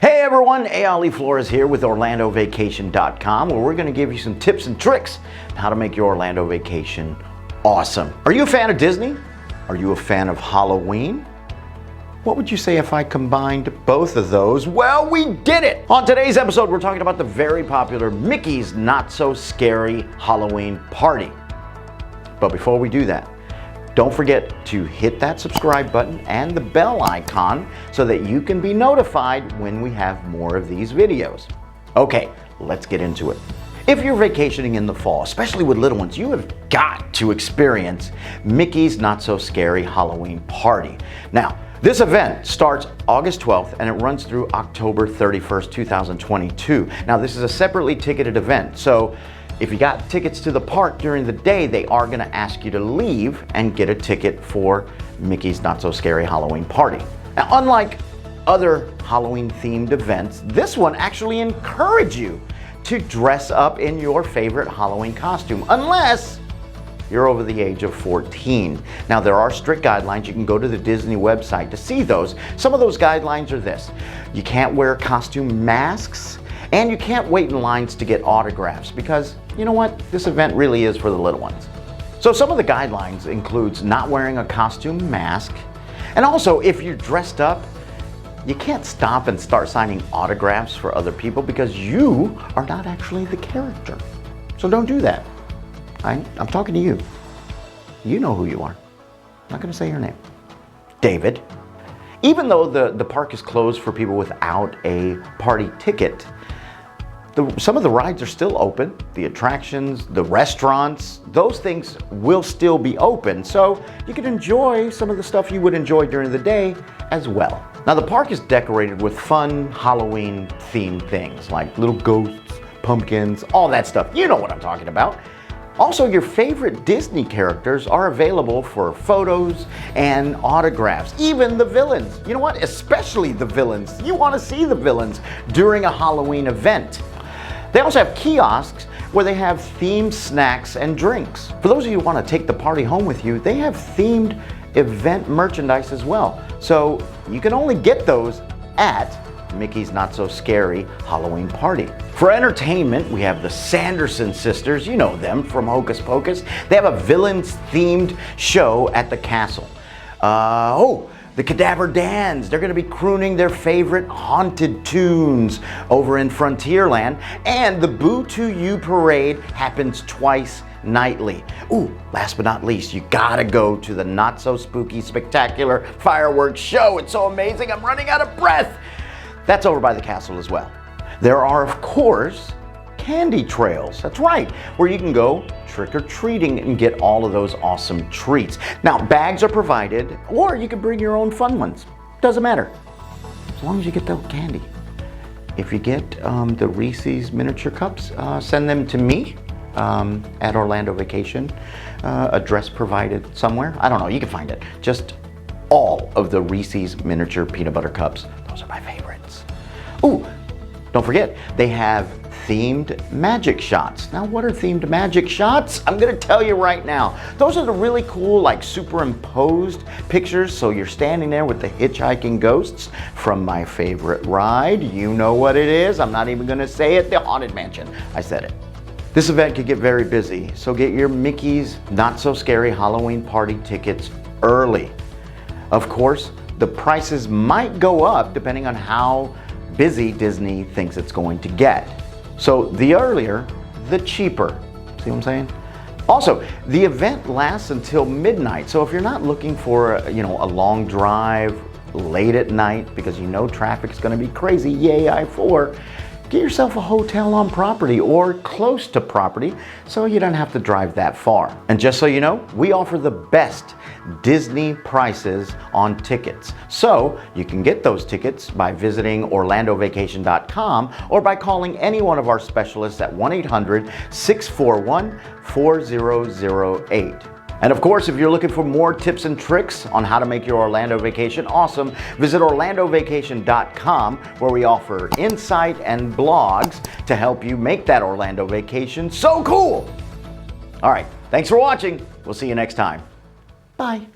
Hey everyone, Ali Flores here with OrlandoVacation.com, where we're going to give you some tips and tricks on how to make your Orlando vacation awesome. Are you a fan of Disney? Are you a fan of Halloween? What would you say if I combined both of those? Well, we did it! On today's episode, we're talking about the very popular Mickey's Not So Scary Halloween Party. But before we do that, don't forget to hit that subscribe button and the bell icon so that you can be notified when we have more of these videos. Okay, let's get into it. If you're vacationing in the fall, especially with little ones, you have got to experience Mickey's Not So Scary Halloween Party. Now, this event starts August 12th and it runs through October 31st, 2022. Now, this is a separately ticketed event, so if you got tickets to the park during the day, they are going to ask you to leave and get a ticket for Mickey's Not So Scary Halloween Party. Now, unlike other Halloween-themed events, this one actually encourages you to dress up in your favorite Halloween costume, unless you're over the age of 14. Now, there are strict guidelines. You can go to the Disney website to see those. Some of those guidelines are this: you can't wear costume masks, and you can't wait in lines to get autographs, because you know what? This event really is for the little ones. So some of the guidelines includes not wearing a costume mask, and also if you're dressed up, you can't stop and start signing autographs for other people because you are not actually the character. So don't do that. I'm talking to you. You know who you are. I'm not going to say your name. David. Even though the park is closed for people without a party ticket, some of the rides are still open. The attractions, the restaurants, those things will still be open, so you can enjoy some of the stuff you would enjoy during the day as well. Now, the park is decorated with fun Halloween-themed things like little ghosts, pumpkins, all that stuff. You know what I'm talking about. Also, your favorite Disney characters are available for photos and autographs, even the villains. You know what? Especially the villains. You want to see the villains during a Halloween event. They also have kiosks where they have themed snacks and drinks. For those of you who want to take the party home with you, they have themed event merchandise as well. So you can only get those at Mickey's Not So Scary Halloween Party. For entertainment, we have the Sanderson Sisters. You know them from Hocus Pocus. They have a villains-themed show at the castle. The Cadaver Dans, they're going to be crooning their favorite haunted tunes over in Frontierland. And the Boo to You parade happens twice nightly. Ooh, last but not least, you gotta go to the Not So Spooky Spectacular Fireworks Show. It's so amazing, I'm running out of breath. That's over by the castle as well. There are, of course, candy trails. That's right, where you can go trick-or-treating and get all of those awesome treats. Now, bags are provided, or you can bring your own fun ones. Doesn't matter, as long as you get the candy. If you get the Reese's miniature cups, send them to me at Orlando Vacation. Address provided somewhere. I don't know, you can find it. Just all of the Reese's miniature peanut butter cups. Those are my favorites. Ooh, don't forget, they have themed magic shots. Now, what are themed magic shots? I'm gonna tell you right now. Those are the really cool, like, superimposed pictures, so you're standing there with the hitchhiking ghosts from my favorite ride. You know what it is. I'm not even gonna say it. The Haunted Mansion. I said it. This event could get very busy, so get your Mickey's Not So Scary Halloween Party tickets early. Of course, the prices might go up depending on how busy Disney thinks it's going to get. So the earlier, the cheaper. See what I'm saying? Also, the event lasts until midnight. So if you're not looking for a long drive late at night because you know traffic's going to be crazy, yay I-4, get yourself a hotel on property or close to property so you don't have to drive that far. And just so you know, we offer the best Disney prices on tickets. So you can get those tickets by visiting OrlandoVacation.com or by calling any one of our specialists at 1-800-641-4008. And of course, if you're looking for more tips and tricks on how to make your Orlando vacation awesome, visit OrlandoVacation.com, where we offer insight and blogs to help you make that Orlando vacation so cool. All right, thanks for watching. We'll see you next time. Bye.